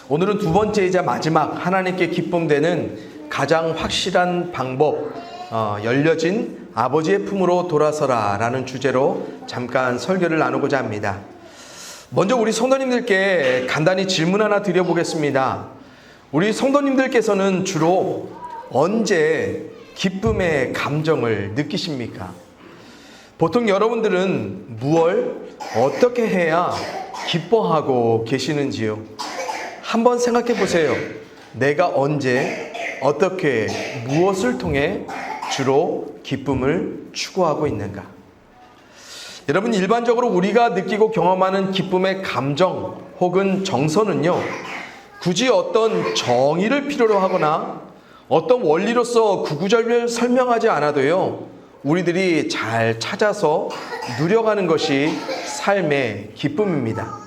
오늘은 두 번째이자 마지막 하나님께 기쁨되는 가장 확실한 방법, 열려진 아버지의 품으로 돌아서라 라는 주제로 잠깐 설교를 나누고자 합니다. 먼저 우리 성도님들께 간단히 질문 하나 드려보겠습니다. 우리 성도님들께서는 주로 언제 기쁨의 감정을 느끼십니까? 보통 여러분들은 무엇을 어떻게 해야 기뻐하고 계시는지요? 한번 생각해 보세요. 내가 언제, 어떻게, 무엇을 통해 주로 기쁨을 추구하고 있는가? 여러분, 일반적으로 우리가 느끼고 경험하는 기쁨의 감정 혹은 정서는요, 굳이 어떤 정의를 필요로 하거나 어떤 원리로서 구구절절 설명하지 않아도요, 우리들이 잘 찾아서 누려가는 것이 삶의 기쁨입니다.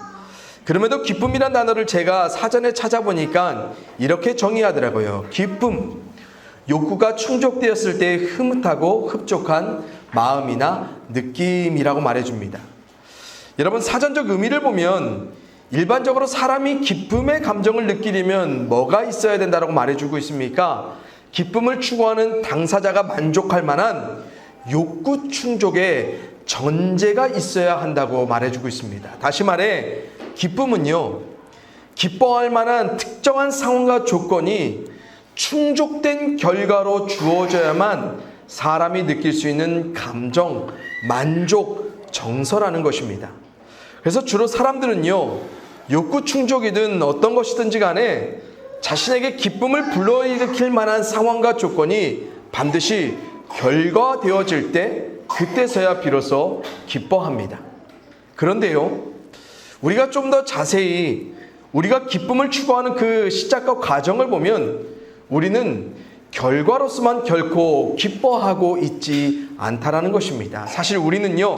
그럼에도 기쁨이란 단어를 제가 사전에 찾아보니까 이렇게 정의하더라고요. 기쁨, 욕구가 충족되었을 때 흐뭇하고 흡족한 마음이나 느낌이라고 말해줍니다. 여러분, 사전적 의미를 보면 일반적으로 사람이 기쁨의 감정을 느끼려면 뭐가 있어야 된다고 말해주고 있습니까? 기쁨을 추구하는 당사자가 만족할 만한 욕구 충족의 전제가 있어야 한다고 말해주고 있습니다. 다시 말해 기쁨은요, 기뻐할 만한 특정한 상황과 조건이 충족된 결과로 주어져야만 사람이 느낄 수 있는 감정, 만족, 정서라는 것입니다. 그래서 주로 사람들은요, 욕구 충족이든 어떤 것이든지 간에 자신에게 기쁨을 불러일으킬 만한 상황과 조건이 반드시 결과되어질 때 그때서야 비로소 기뻐합니다. 그런데요, 우리가 좀 더 자세히 우리가 기쁨을 추구하는 그 시작과 과정을 보면 우리는 결과로서만 결코 기뻐하고 있지 않다라는 것입니다. 사실 우리는요,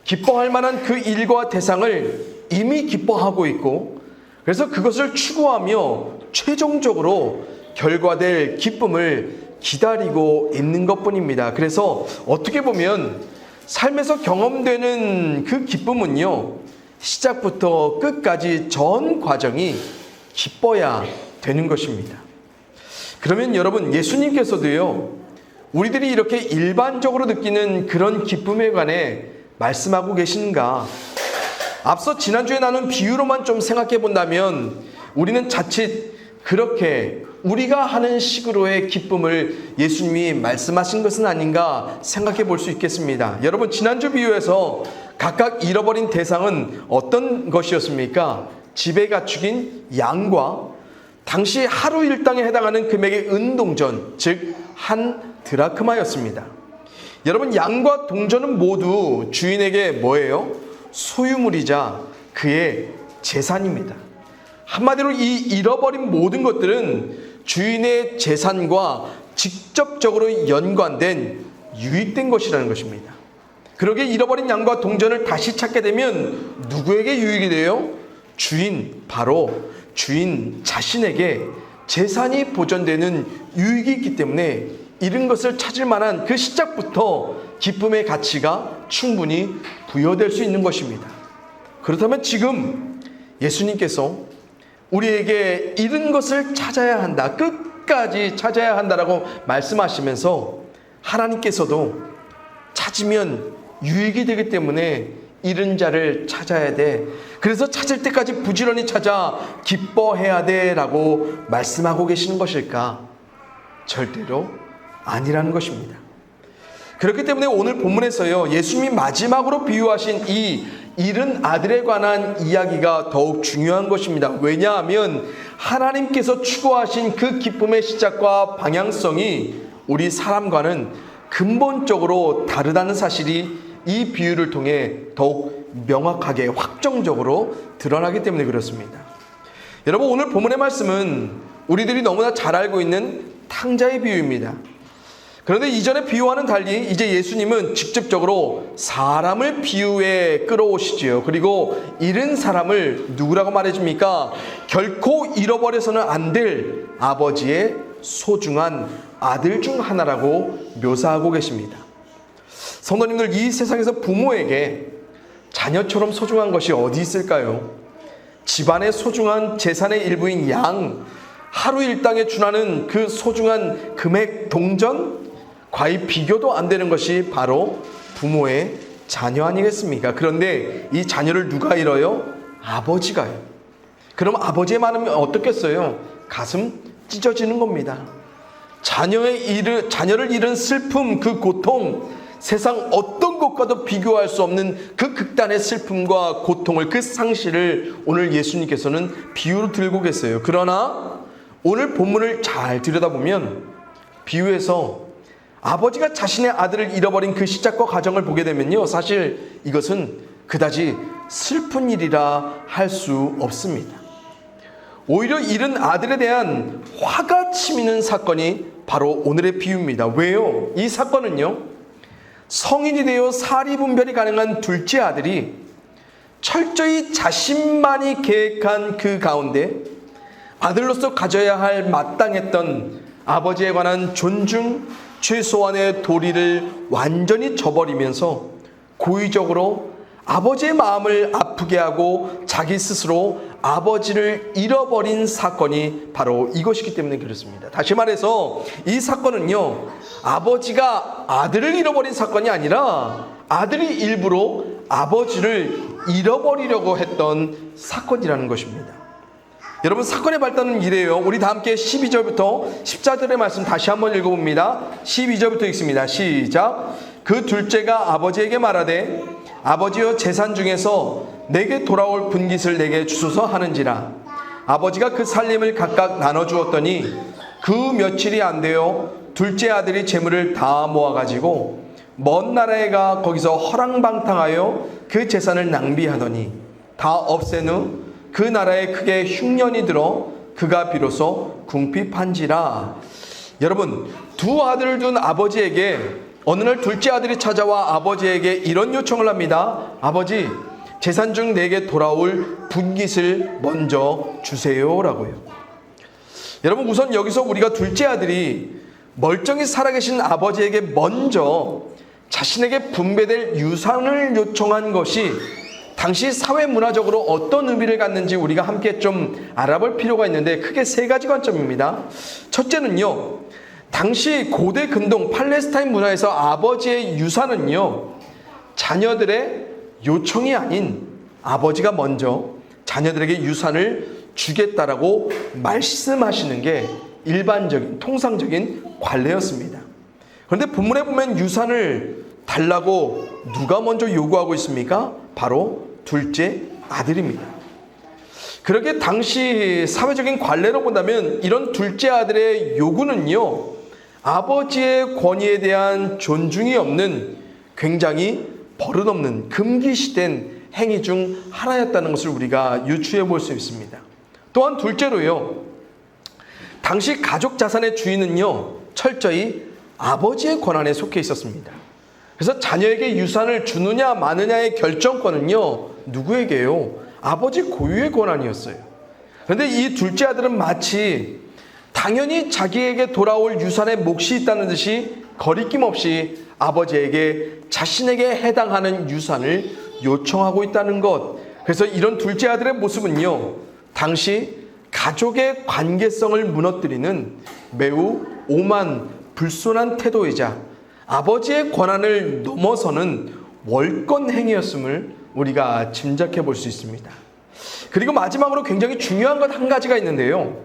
기뻐할 만한 그 일과 대상을 이미 기뻐하고 있고, 그래서 그것을 추구하며 최종적으로 결과될 기쁨을 기다리고 있는 것뿐입니다. 그래서 어떻게 보면 삶에서 경험되는 그 기쁨은요, 시작부터 끝까지 전 과정이 기뻐야 되는 것입니다. 그러면 여러분, 예수님께서도요, 우리들이 이렇게 일반적으로 느끼는 그런 기쁨에 관해 말씀하고 계신가? 앞서 지난주에 나눈 비유로만 좀 생각해 본다면 우리는 자칫 그렇게 우리가 하는 식으로의 기쁨을 예수님이 말씀하신 것은 아닌가 생각해 볼 수 있겠습니다. 여러분, 지난주 비유에서 각각 잃어버린 대상은 어떤 것이었습니까? 집에 갖추긴 양과 당시 하루 일당에 해당하는 금액의 은동전, 즉 한 드라크마였습니다. 여러분, 양과 동전은 모두 주인에게 뭐예요? 소유물이자 그의 재산입니다. 한마디로 이 잃어버린 모든 것들은 주인의 재산과 직접적으로 연관된 유익된 것이라는 것입니다. 그러게 잃어버린 양과 동전을 다시 찾게 되면 누구에게 유익이 돼요? 주인, 바로 주인 자신에게 재산이 보존되는 유익이 있기 때문에 잃은 것을 찾을 만한 그 시작부터 기쁨의 가치가 충분히 부여될 수 있는 것입니다. 그렇다면 지금 예수님께서 우리에게 잃은 것을 찾아야 한다, 끝까지 찾아야 한다라고 말씀하시면서 하나님께서도 찾으면 유익이 되기 때문에 잃은 자를 찾아야 돼, 그래서 찾을 때까지 부지런히 찾아 기뻐해야 돼 라고 말씀하고 계시는 것일까? 절대로 아니라는 것입니다. 그렇기 때문에 오늘 본문에서요, 예수님이 마지막으로 비유하신 이 잃은 아들에 관한 이야기가 더욱 중요한 것입니다. 왜냐하면 하나님께서 추구하신 그 기쁨의 시작과 방향성이 우리 사람과는 근본적으로 다르다는 사실이 이 비유를 통해 더욱 명확하게 확정적으로 드러나기 때문에 그렇습니다. 여러분, 오늘 본문의 말씀은 우리들이 너무나 잘 알고 있는 탕자의 비유입니다. 그런데 이전의 비유와는 달리 이제 예수님은 직접적으로 사람을 비유에 끌어오시지요. 그리고 잃은 사람을 누구라고 말해줍니까? 결코 잃어버려서는 안 될 아버지의 소중한 아들 중 하나라고 묘사하고 계십니다. 성도님들, 이 세상에서 부모에게 자녀처럼 소중한 것이 어디 있을까요? 집안의 소중한 재산의 일부인 양, 하루 일당에 준하는 그 소중한 금액 동전, 과히 비교도 안 되는 것이 바로 부모의 자녀 아니겠습니까? 그런데 이 자녀를 누가 잃어요? 아버지가요. 그럼 아버지의 마음이 어떻겠어요? 가슴 찢어지는 겁니다. 자녀를 잃은 슬픔, 그 고통, 세상 어떤 것과도 비교할 수 없는 그 극단의 슬픔과 고통을, 그 상실을 오늘 예수님께서는 비유로 들고 계세요. 그러나 오늘 본문을 잘 들여다보면 비유에서 아버지가 자신의 아들을 잃어버린 그 시작과 과정을 보게 되면요, 사실 이것은 그다지 슬픈 일이라 할 수 없습니다. 오히려 잃은 아들에 대한 화가 치미는 사건이 바로 오늘의 비유입니다. 왜요? 이 사건은요, 성인이 되어 사리분별이 가능한 둘째 아들이 철저히 자신만이 계획한 그 가운데 아들로서 가져야 할 마땅했던 아버지에 관한 존중, 최소한의 도리를 완전히 저버리면서 고의적으로 아버지의 마음을 아프게 하고 자기 스스로 아버지를 잃어버린 사건이 바로 이것이기 때문에 그렇습니다. 다시 말해서 이 사건은요, 아버지가 아들을 잃어버린 사건이 아니라 아들이 일부러 아버지를 잃어버리려고 했던 사건이라는 것입니다. 여러분, 사건의 발단은 이래요. 우리 다 함께 12절부터 14절의 말씀 다시 한번 읽어봅니다. 12절부터 읽습니다. 시작. 그 둘째가 아버지에게 말하되 아버지여, 재산 중에서 내게 돌아올 분깃을 내게 주소서 하는지라. 아버지가 그 살림을 각각 나눠주었더니 그 며칠이 안 되어 둘째 아들이 재물을 다 모아가지고 먼 나라에 가 거기서 허랑방탕하여 그 재산을 낭비하더니 다 없앤 후 그 나라에 크게 흉년이 들어 그가 비로소 궁핍한지라. 여러분, 두 아들을 둔 아버지에게 어느 날 둘째 아들이 찾아와 아버지에게 이런 요청을 합니다. 아버지, 재산 중 내게 돌아올 분깃을 먼저 주세요 라고요. 여러분, 우선 여기서 우리가 둘째 아들이 멀쩡히 살아계신 아버지에게 먼저 자신에게 분배될 유산을 요청한 것이 당시 사회 문화적으로 어떤 의미를 갖는지 우리가 함께 좀 알아볼 필요가 있는데, 크게 세 가지 관점입니다. 첫째는요, 당시 고대 근동 팔레스타인 문화에서 아버지의 유산은요, 자녀들의 요청이 아닌 아버지가 먼저 자녀들에게 유산을 주겠다라고 말씀하시는 게 일반적인 통상적인 관례였습니다. 그런데 본문에 보면 유산을 달라고 누가 먼저 요구하고 있습니까? 바로 둘째 아들입니다. 그렇게 당시 사회적인 관례로 본다면 이런 둘째 아들의 요구는요, 아버지의 권위에 대한 존중이 없는 굉장히 버릇없는 금기시된 행위 중 하나였다는 것을 우리가 유추해 볼 수 있습니다. 또한 둘째로요, 당시 가족 자산의 주인은요, 철저히 아버지의 권한에 속해 있었습니다. 그래서 자녀에게 유산을 주느냐 마느냐의 결정권은요, 누구에게요? 아버지 고유의 권한이었어요. 그런데 이 둘째 아들은 마치 당연히 자기에게 돌아올 유산에 몫이 있다는 듯이 거리낌 없이 아버지에게 자신에게 해당하는 유산을 요청하고 있다는 것. 그래서 이런 둘째 아들의 모습은요, 당시 가족의 관계성을 무너뜨리는 매우 오만 불손한 태도이자 아버지의 권한을 넘어서는 월권 행위였음을 우리가 짐작해 볼 수 있습니다. 그리고 마지막으로 굉장히 중요한 것 한 가지가 있는데요,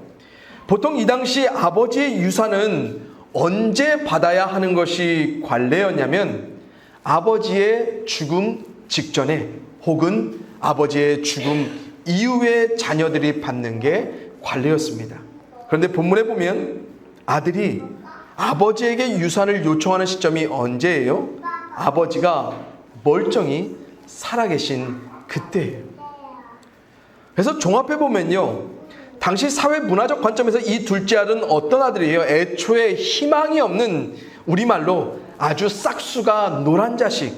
보통 이 당시 아버지의 유산은 언제 받아야 하는 것이 관례였냐면 아버지의 죽음 직전에 혹은 아버지의 죽음 이후에 자녀들이 받는 게 관례였습니다. 그런데 본문에 보면 아들이 아버지에게 유산을 요청하는 시점이 언제예요? 아버지가 멀쩡히 살아계신 그때예요. 그래서 종합해 보면요, 당시 사회 문화적 관점에서 이 둘째 아들은 어떤 아들이에요? 애초에 희망이 없는, 우리말로 아주 싹수가 노란 자식,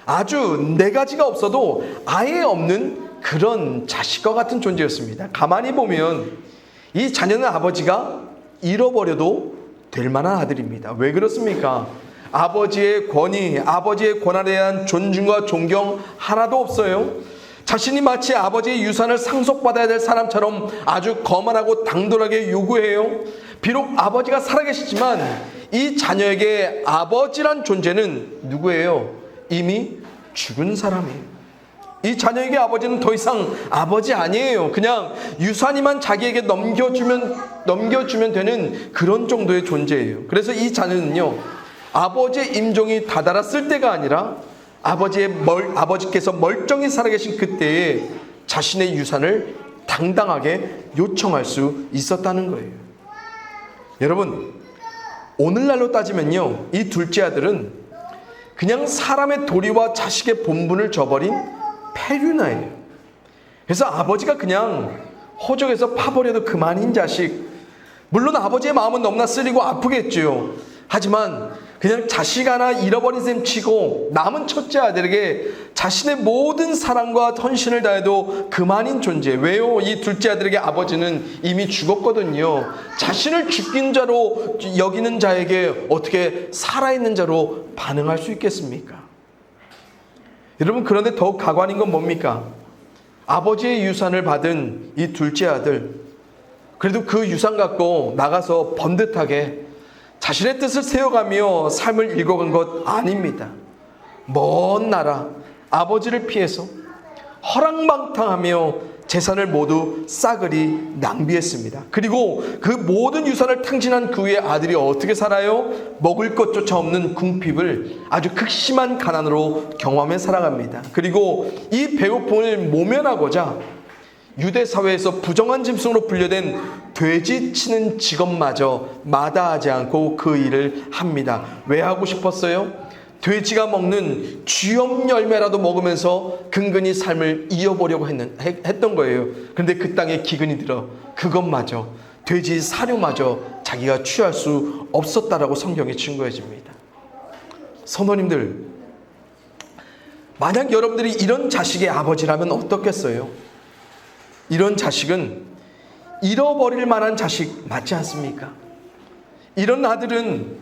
아주 네 가지가 없어도 아예 없는 그런 자식과 같은 존재였습니다. 가만히 보면 이 자녀는 아버지가 잃어버려도 될 만한 아들입니다. 왜 그렇습니까? 아버지의 권위, 아버지의 권한에 대한 존중과 존경 하나도 없어요. 자신이 마치 아버지의 유산을 상속받아야 될 사람처럼 아주 거만하고 당돌하게 요구해요. 비록 아버지가 살아계시지만 이 자녀에게 아버지란 존재는 누구예요? 이미 죽은 사람이에요. 이 자녀에게 아버지는 더 이상 아버지 아니에요. 그냥 유산이만 자기에게 넘겨주면 되는 그런 정도의 존재예요. 그래서 이 자녀는요, 아버지의 임종이 다다랐을 때가 아니라 아버지께서 멀쩡히 살아계신 그때에 자신의 유산을 당당하게 요청할 수 있었다는 거예요. 여러분, 오늘날로 따지면요, 이 둘째 아들은 그냥 사람의 도리와 자식의 본분을 저버린 폐륜아예요. 그래서 아버지가 그냥 호적에서 파버려도 그만인 자식. 물론 아버지의 마음은 너무나 쓰리고 아프겠죠. 하지만 그냥 자식 하나 잃어버린 셈 치고 남은 첫째 아들에게 자신의 모든 사랑과 헌신을 다해도 그만인 존재. 왜요? 이 둘째 아들에게 아버지는 이미 죽었거든요. 자신을 죽인 자로 여기는 자에게 어떻게 살아있는 자로 반응할 수 있겠습니까? 여러분, 그런데 더욱 가관인 건 뭡니까? 아버지의 유산을 받은 이 둘째 아들, 그래도 그 유산 갖고 나가서 번듯하게 자신의 뜻을 세워가며 삶을 읽어간 것 아닙니다. 먼 나라 아버지를 피해서 허랑방탕하며 재산을 모두 싸그리 낭비했습니다. 그리고 그 모든 유산을 탕진한 그 후에 아들이 어떻게 살아요? 먹을 것조차 없는 궁핍을 아주 극심한 가난으로 경험해 살아갑니다. 그리고 이 배고픔을 모면하고자 유대 사회에서 부정한 짐승으로 분류된 돼지 치는 직업마저 마다하지 않고 그 일을 합니다. 왜 하고 싶었어요? 돼지가 먹는 쥐염 열매라도 먹으면서 근근히 삶을 이어보려고 했던 거예요. 그런데 그 땅에 기근이 들어 그것마저, 돼지 사료마저 자기가 취할 수 없었다라고 성경이 증거해 줍니다. 성도님들, 만약 여러분들이 이런 자식의 아버지라면 어떻겠어요? 이런 자식은 잃어버릴 만한 자식 맞지 않습니까? 이런 아들은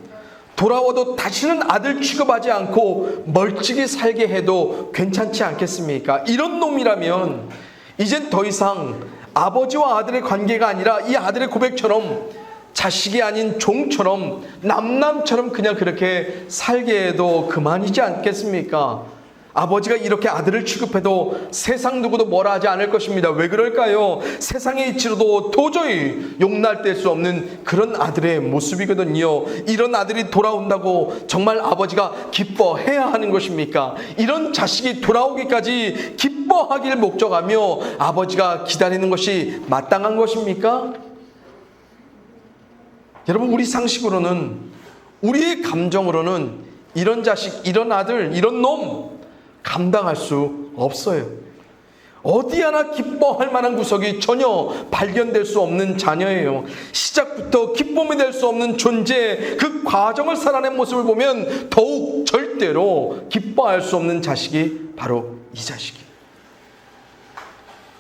돌아와도 다시는 아들 취급하지 않고 멀찍이 살게 해도 괜찮지 않겠습니까? 이런 놈이라면 이젠 더 이상 아버지와 아들의 관계가 아니라 이 아들의 고백처럼 자식이 아닌 종처럼 남남처럼 그냥 그렇게 살게 해도 그만이지 않겠습니까? 아버지가 이렇게 아들을 취급해도 세상 누구도 뭐라 하지 않을 것입니다. 왜 그럴까요? 세상의 이치로도 도저히 용납될 수 없는 그런 아들의 모습이거든요. 이런 아들이 돌아온다고 정말 아버지가 기뻐해야 하는 것입니까? 이런 자식이 돌아오기까지 기뻐하길 목적하며 아버지가 기다리는 것이 마땅한 것입니까? 여러분, 우리 상식으로는, 우리의 감정으로는 이런 자식, 이런 아들, 이런 놈 감당할 수 없어요. 어디 하나 기뻐할 만한 구석이 전혀 발견될 수 없는 자녀예요. 시작부터 기쁨이 될 수 없는 존재, 그 과정을 살아낸 모습을 보면 더욱 절대로 기뻐할 수 없는 자식이 바로 이 자식이에요.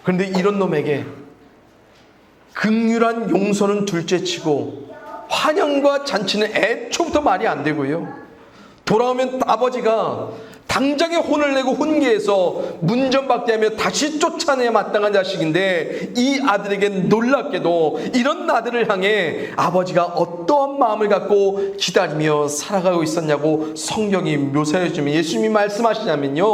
그런데 이런 놈에게 긍휼한 용서는 둘째치고 환영과 잔치는 애초부터 말이 안 되고요. 돌아오면 아버지가 당장에 혼을 내고 훈계해서 문전박대하며 다시 쫓아내야 마땅한 자식인데, 이 아들에겐 놀랍게도 이런 아들을 향해 아버지가 어떠한 마음을 갖고 기다리며 살아가고 있었냐고 성경이 묘사해 주면, 예수님이 말씀하시냐면요,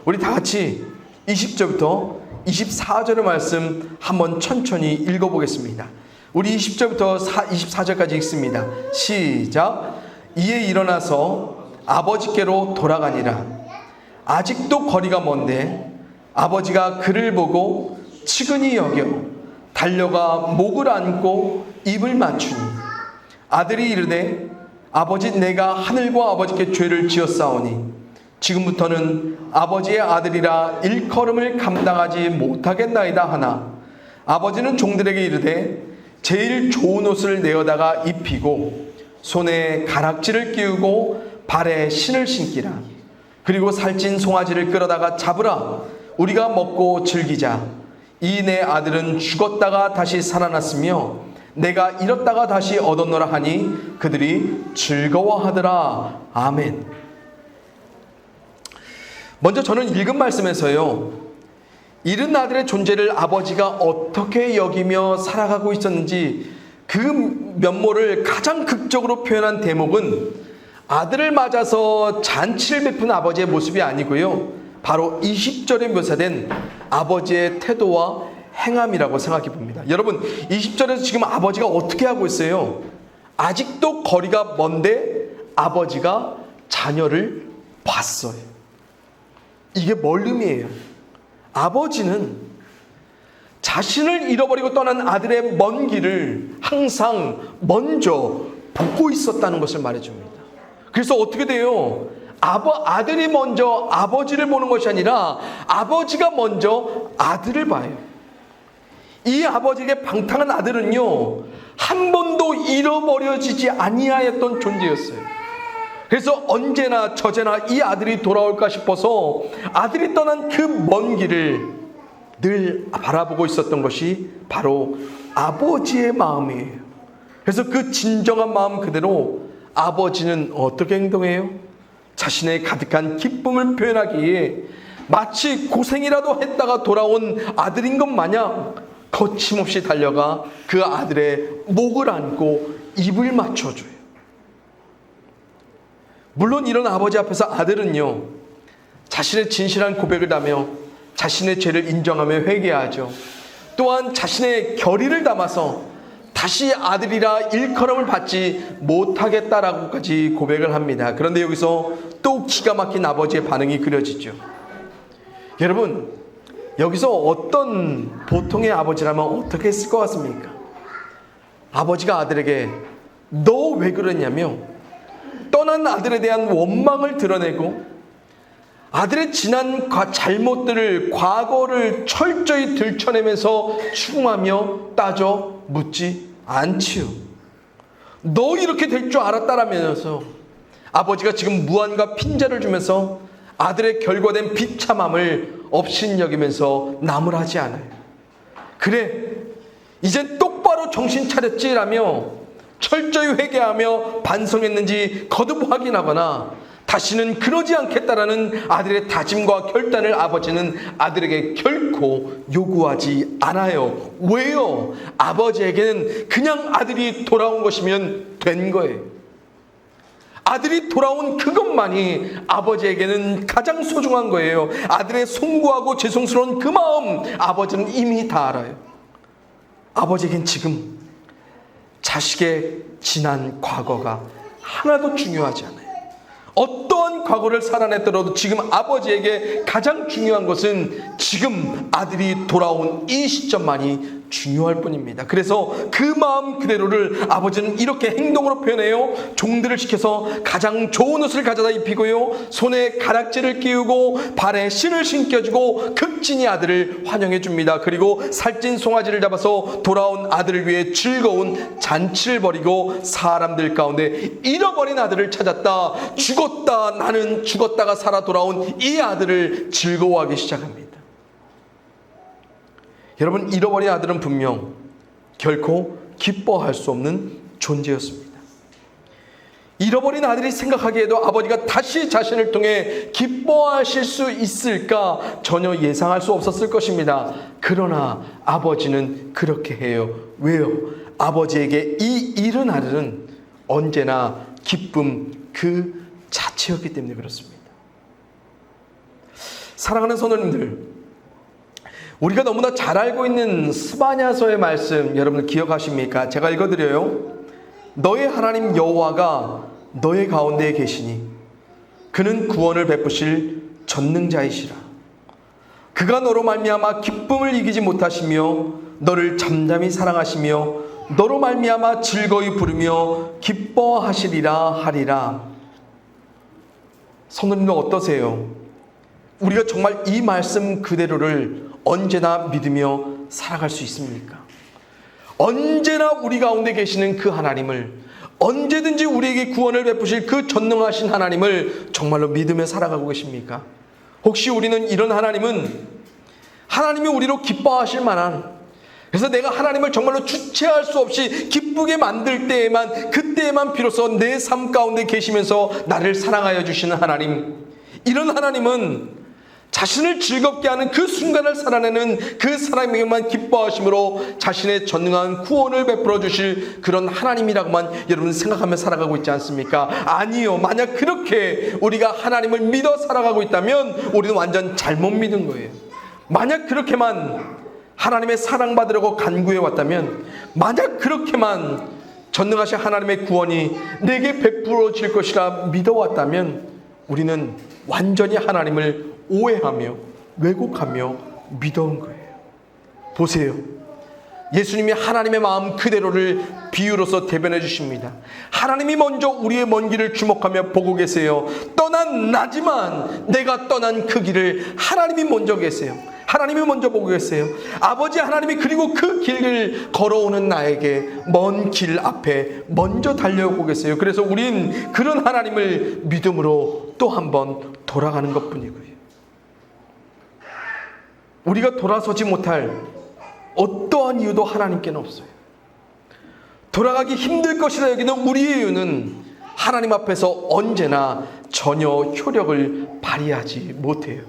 우리 다 같이 20절부터 24절의 말씀 한번 천천히 읽어보겠습니다. 우리 20절부터 24절까지 읽습니다. 시작. 이에 일어나서 아버지께로 돌아가니라. 아직도 거리가 먼데 아버지가 그를 보고 측은히 여겨 달려가 목을 안고 입을 맞추니, 아들이 이르되 아버지, 내가 하늘과 아버지께 죄를 지었사오니 지금부터는 아버지의 아들이라 일컬음을 감당하지 못하겠나이다 하나, 아버지는 종들에게 이르되 제일 좋은 옷을 내어다가 입히고 손에 가락지를 끼우고 발에 신을 신기라. 그리고 살찐 송아지를 끌어다가 잡으라. 우리가 먹고 즐기자. 이 내 아들은 죽었다가 다시 살아났으며 내가 잃었다가 다시 얻었노라 하니 그들이 즐거워하더라. 아멘. 먼저 저는 읽은 말씀에서요, 잃은 아들의 존재를 아버지가 어떻게 여기며 살아가고 있었는지 그 면모를 가장 극적으로 표현한 대목은 아들을 맞아서 잔치를 베푼 아버지의 모습이 아니고요, 바로 20절에 묘사된 아버지의 태도와 행함이라고 생각해 봅니다. 여러분, 20절에서 지금 아버지가 어떻게 하고 있어요? 아직도 거리가 먼데 아버지가 자녀를 봤어요. 이게 뭘 의미해요? 아버지는 자신을 잃어버리고 떠난 아들의 먼 길을 항상 먼저 보고 있었다는 것을 말해줍니다. 그래서 어떻게 돼요? 아들이 먼저 아버지를 보는 것이 아니라 아버지가 먼저 아들을 봐요. 이 아버지에게 방탕한 아들은요, 한 번도 잃어버려지지 아니하였던 존재였어요. 그래서 언제나 저제나 이 아들이 돌아올까 싶어서 아들이 떠난 그 먼 길을 늘 바라보고 있었던 것이 바로 아버지의 마음이에요. 그래서 그 진정한 마음 그대로 아버지는 어떻게 행동해요? 자신의 가득한 기쁨을 표현하기에 마치 고생이라도 했다가 돌아온 아들인 것 마냥 거침없이 달려가 그 아들의 목을 안고 입을 맞춰줘요. 물론 이런 아버지 앞에서 아들은요, 자신의 진실한 고백을 하며 자신의 죄를 인정하며 회개하죠. 또한 자신의 결의를 담아서 다시 아들이라 일컬음을 받지 못하겠다라고까지 고백을 합니다. 그런데 여기서 또 기가 막힌 아버지의 반응이 그려지죠. 여러분, 여기서 어떤 보통의 아버지라면 어떻게 했을 것 같습니까? 아버지가 아들에게 너 왜 그러냐며 떠난 아들에 대한 원망을 드러내고 아들의 지난 잘못들을, 과거를 철저히 들춰내면서 추궁하며 따져 묻지 않지요. 너 이렇게 될 줄 알았다라면서 아버지가 지금 무안과 핀자를 주면서 아들의 결과된 비참함을 업신여기면서 나무라지 않아요. 그래, 이젠 똑바로 정신 차렸지라며 철저히 회개하며 반성했는지 거듭 확인하거나 다시는 그러지 않겠다라는 아들의 다짐과 결단을 아버지는 아들에게 결코 요구하지 않아요. 왜요? 아버지에게는 그냥 아들이 돌아온 것이면 된 거예요. 아들이 돌아온 그것만이 아버지에게는 가장 소중한 거예요. 아들의 송구하고 죄송스러운 그 마음 아버지는 이미 다 알아요. 아버지에겐 지금 자식의 지난 과거가 하나도 중요하지 않아요. 어떠한 과거를 살아냈더라도 지금 아버지에게 가장 중요한 것은 지금 아들이 돌아온 이 시점만이 중요할 뿐입니다. 그래서 그 마음 그대로를 아버지는 이렇게 행동으로 표현해요. 종들을 시켜서 가장 좋은 옷을 가져다 입히고요, 손에 가락지를 끼우고 발에 신을 신겨주고 극진히 아들을 환영해 줍니다. 그리고 살찐 송아지를 잡아서 돌아온 아들을 위해 즐거운 잔치를 벌이고 사람들 가운데 잃어버린 아들을 찾았다, 죽었다, 나는 죽었다가 살아 돌아온 이 아들을 즐거워하기 시작합니다. 여러분, 잃어버린 아들은 분명 결코 기뻐할 수 없는 존재였습니다. 잃어버린 아들이 생각하기에도 아버지가 다시 자신을 통해 기뻐하실 수 있을까 전혀 예상할 수 없었을 것입니다. 그러나 아버지는 그렇게 해요. 왜요? 아버지에게 이 잃은 아들은 언제나 기쁨 그 자체였기 때문에 그렇습니다. 사랑하는 성도님들, 우리가 너무나 잘 알고 있는 스바냐서의 말씀 여러분 기억하십니까? 제가 읽어드려요. 너의 하나님 여호와가 너의 가운데에 계시니 그는 구원을 베푸실 전능자이시라. 그가 너로 말미암아 기쁨을 이기지 못하시며 너를 잠잠히 사랑하시며 너로 말미암아 즐거이 부르며 기뻐하시리라 하리라. 성도님들 어떠세요? 우리가 정말 이 말씀 그대로를 언제나 믿으며 살아갈 수 있습니까? 언제나 우리 가운데 계시는 그 하나님을, 언제든지 우리에게 구원을 베푸실 그 전능하신 하나님을 정말로 믿으며 살아가고 계십니까? 혹시 우리는 이런 하나님이 우리로 기뻐하실 만한, 그래서 내가 하나님을 정말로 주체할 수 없이 기쁘게 만들 때에만, 그때에만 비로소 내 삶 가운데 계시면서 나를 사랑하여 주시는 하나님, 이런 하나님은 자신을 즐겁게 하는 그 순간을 살아내는 그 사람에게만 기뻐하심으로 자신의 전능한 구원을 베풀어 주실 그런 하나님이라고만 여러분 생각하며 살아가고 있지 않습니까? 아니요. 만약 그렇게 우리가 하나님을 믿어 살아가고 있다면 우리는 완전 잘못 믿은 거예요. 만약 그렇게만 하나님의 사랑받으려고 간구해 왔다면, 만약 그렇게만 전능하신 하나님의 구원이 내게 베풀어질 것이라 믿어왔다면 우리는 완전히 하나님을 오해하며 왜곡하며 믿어온 거예요. 보세요. 예수님이 하나님의 마음 그대로를 비유로서 대변해 주십니다. 하나님이 먼저 우리의 먼 길을 주목하며 보고 계세요. 떠난 나지만 내가 떠난 그 길을 하나님이 먼저 계세요. 하나님이 먼저 보고 계세요. 아버지 하나님이 그리고 그 길을 걸어오는 나에게 먼 길 앞에 먼저 달려오고 계세요. 그래서 우린 그런 하나님을 믿음으로 또 한 번 돌아가는 것뿐이고요. 우리가 돌아서지 못할 어떠한 이유도 하나님께는 없어요. 돌아가기 힘들 것이라 여기는 우리의 이유는 하나님 앞에서 언제나 전혀 효력을 발휘하지 못해요.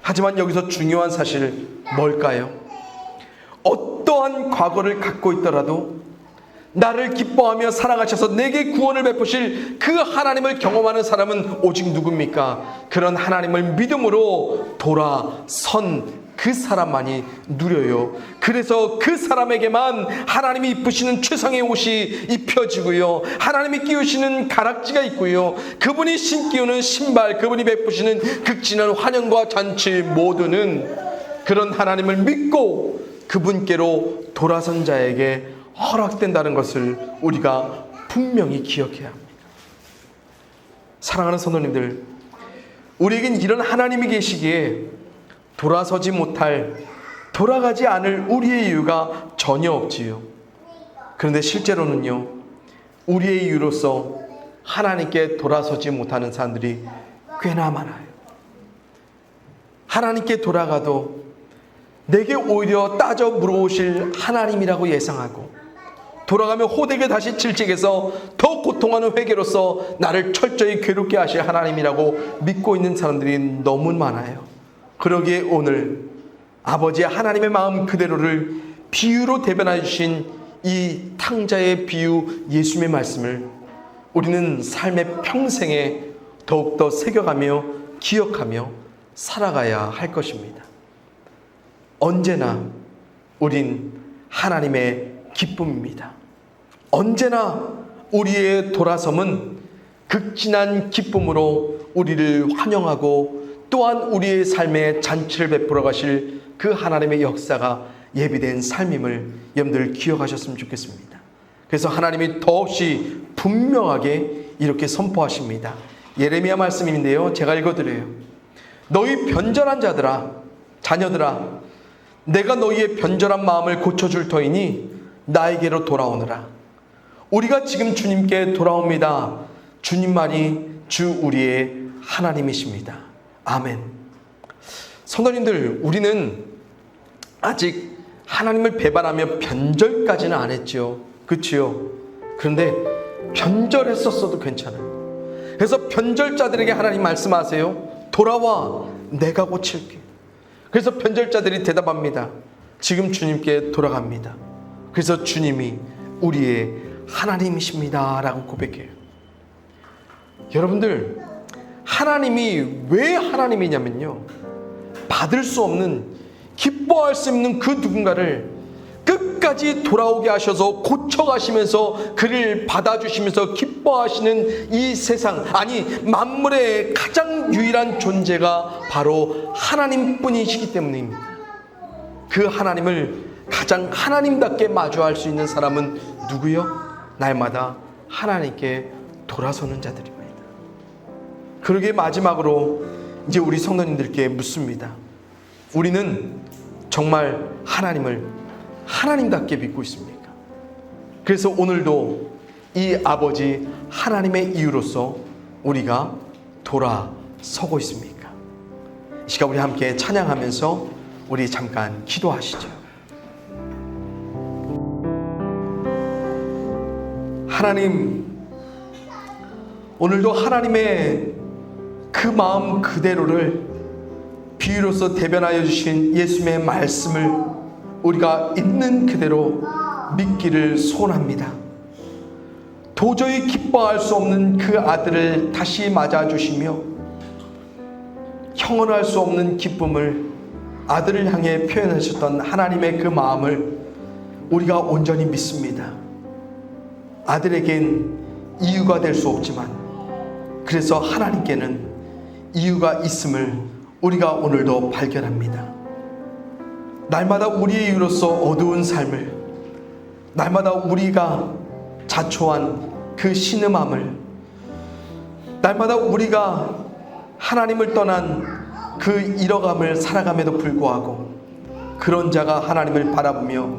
하지만 여기서 중요한 사실 뭘까요? 어떠한 과거를 갖고 있더라도 나를 기뻐하며 사랑하셔서 내게 구원을 베푸실 그 하나님을 경험하는 사람은 오직 누굽니까? 그런 하나님을 믿음으로 돌아선 그 사람만이 누려요. 그래서 그 사람에게만 하나님이 입으시는 최상의 옷이 입혀지고요, 하나님이 끼우시는 가락지가 있고요, 그분이 신기우는 신발, 그분이 베푸시는 극진한 환영과 잔치 모두는 그런 하나님을 믿고 그분께로 돌아선 자에게 허락된다는 것을 우리가 분명히 기억해야 합니다. 사랑하는 성도님들, 우리에겐 이런 하나님이 계시기에 돌아서지 못할, 돌아가지 않을 우리의 이유가 전혀 없지요. 그런데 실제로는요, 우리의 이유로서 하나님께 돌아서지 못하는 사람들이 꽤나 많아요. 하나님께 돌아가도 내게 오히려 따져 물어오실 하나님이라고 예상하고, 돌아가면 호되게 다시 질책해서 더 고통하는 회개로서 나를 철저히 괴롭게 하실 하나님이라고 믿고 있는 사람들이 너무 많아요. 그러기에 오늘 아버지의 하나님의 마음 그대로를 비유로 대변해 주신 이 탕자의 비유 예수님의 말씀을 우리는 삶의 평생에 더욱더 새겨가며 기억하며 살아가야 할 것입니다. 언제나 우린 하나님의 기쁨입니다. 언제나 우리의 돌아섬은 극진한 기쁨으로 우리를 환영하고 또한 우리의 삶에 잔치를 베풀어 가실 그 하나님의 역사가 예비된 삶임을 여러분들 기억하셨으면 좋겠습니다. 그래서 하나님이 더없이 분명하게 이렇게 선포하십니다. 예레미야 말씀인데요, 제가 읽어드려요. 너희 변절한 자들아, 자녀들아, 내가 너희의 변절한 마음을 고쳐줄 터이니 나에게로 돌아오너라. 우리가 지금 주님께 돌아옵니다. 주님 말이 주 우리의 하나님이십니다. 아멘. 성도님들, 우리는 아직 하나님을 배반하며 변절까지는 안 했죠. 그렇지요? 그런데 변절했었어도 괜찮아요. 그래서 변절자들에게 하나님 말씀하세요. 돌아와, 내가 고칠게. 그래서 변절자들이 대답합니다. 지금 주님께 돌아갑니다. 그래서 주님이 우리의 하나님이십니다 라고 고백해요. 여러분들, 하나님이 왜 하나님이냐면요, 받을 수 없는, 기뻐할 수 없는 그 누군가를 끝까지 돌아오게 하셔서 고쳐가시면서 그를 받아주시면서 기뻐하시는 이 세상, 아니 만물의 가장 유일한 존재가 바로 하나님뿐이시기 때문입니다. 그 하나님을 가장 하나님답게 마주할 수 있는 사람은 누구요? 날마다 하나님께 돌아서는 자들입니다. 그러기에 마지막으로 이제 우리 성도님들께 묻습니다. 우리는 정말 하나님을 하나님답게 믿고 있습니까? 그래서 오늘도 이 아버지 하나님의 이유로서 우리가 돌아서고 있습니까? 이 시간 우리 함께 찬양하면서 우리 잠깐 기도하시죠. 하나님, 오늘도 하나님의 그 마음 그대로를 비유로서 대변하여 주신 예수님의 말씀을 우리가 있는 그대로 믿기를 소원합니다. 도저히 기뻐할 수 없는 그 아들을 다시 맞아주시며 형언할 수 없는 기쁨을 아들을 향해 표현하셨던 하나님의 그 마음을 우리가 온전히 믿습니다. 아들에겐 이유가 될 수 없지만 그래서 하나님께는 이유가 있음을 우리가 오늘도 발견합니다. 날마다 우리의 이유로서 어두운 삶을, 날마다 우리가 자초한 그 신음함을, 날마다 우리가 하나님을 떠난 그 잃어감을 살아감에도 불구하고 그런 자가 하나님을 바라보며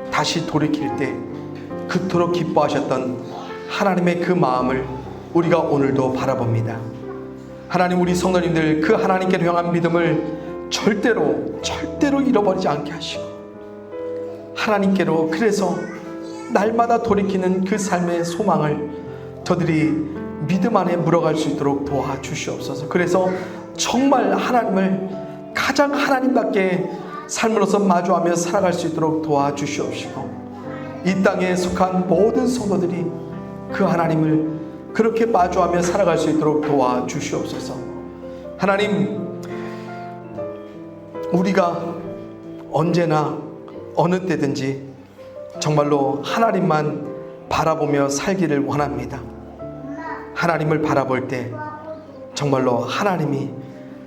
다시 돌이킬 때 그토록 기뻐하셨던 하나님의 그 마음을 우리가 오늘도 바라봅니다. 하나님, 우리 성도님들 그 하나님께로 향한 믿음을 절대로 잃어버리지 않게 하시고 하나님께로, 그래서 날마다 돌이키는 그 삶의 소망을 저들이 믿음 안에 물어갈 수 있도록 도와주시옵소서. 그래서 정말 하나님을 가장 하나님답게 삶으로서 마주하며 살아갈 수 있도록 도와주시옵시고 이 땅에 속한 모든 성도들이 그 하나님을 그렇게 마주하며 살아갈 수 있도록 도와주시옵소서. 하나님, 우리가 언제나 어느 때든지 정말로 하나님만 바라보며 살기를 원합니다. 하나님을 바라볼 때 정말로 하나님이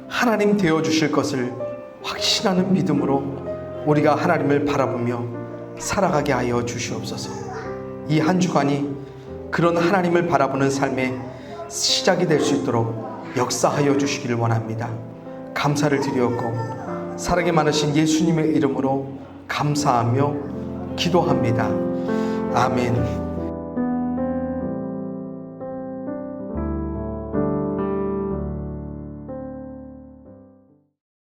하나님 되어주실 것을 확신하는 믿음으로 우리가 하나님을 바라보며 살아가게 하여 주시옵소서. 이 한 주간이 그런 하나님을 바라보는 삶의 시작이 될 수 있도록 역사하여 주시기를 원합니다. 감사를 드리었고 사랑이 많으신 예수님의 이름으로 감사하며 기도합니다. 아멘.